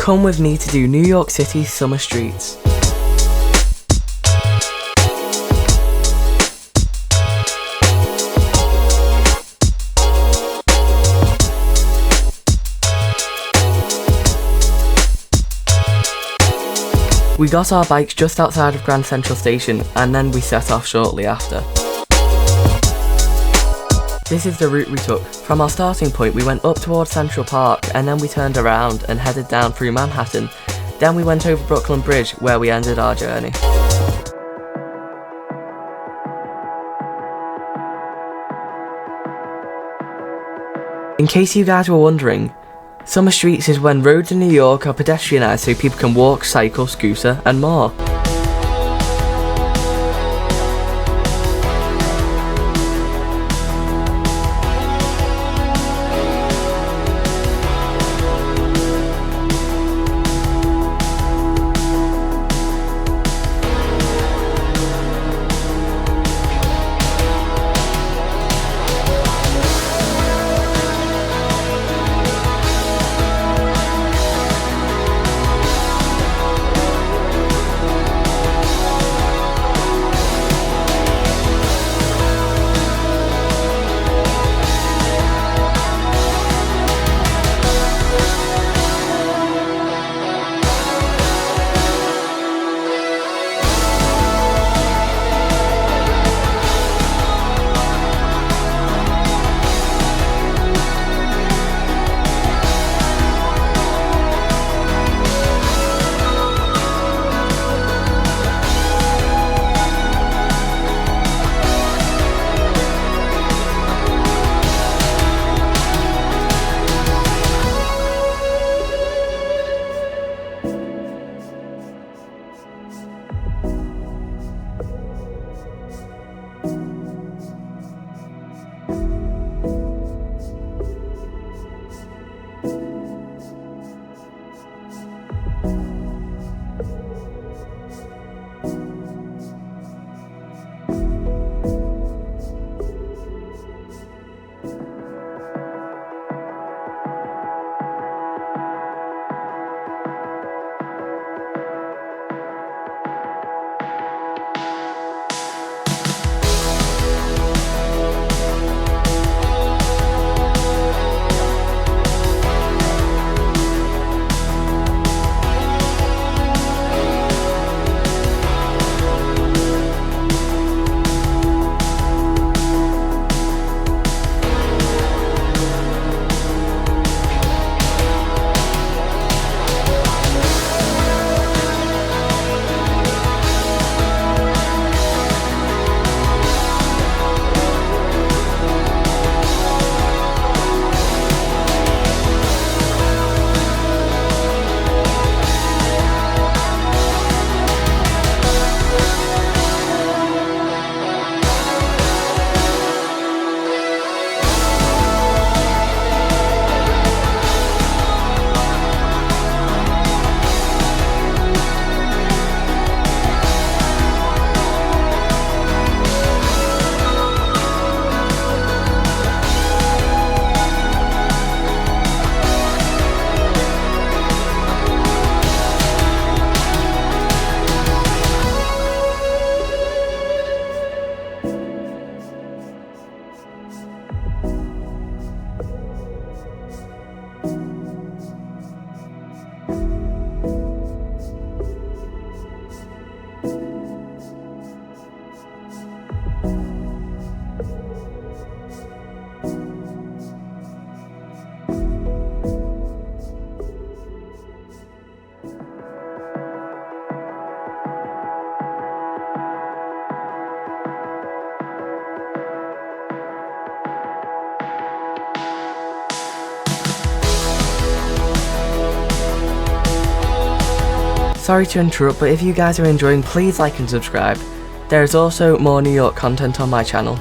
Come with me to do New York City Summer Streets. We got our bikes just outside of Grand Central Station and then we set off shortly after. This is the route we took. From our starting point we went up towards Central Park and then we turned around and headed down through Manhattan. Then we went over Brooklyn Bridge where we ended our journey. In case you guys were wondering, Summer Streets is when roads in New York are pedestrianised so people can walk, cycle, scooter and more. Sorry to interrupt, but if you guys are enjoying, please like and subscribe. There is also more New York content on my channel.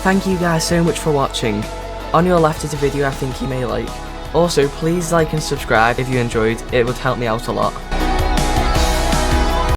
Thank you guys so much for watching. On your left is a video I think you may like. Also, please like and subscribe if you enjoyed, it would help me out a lot.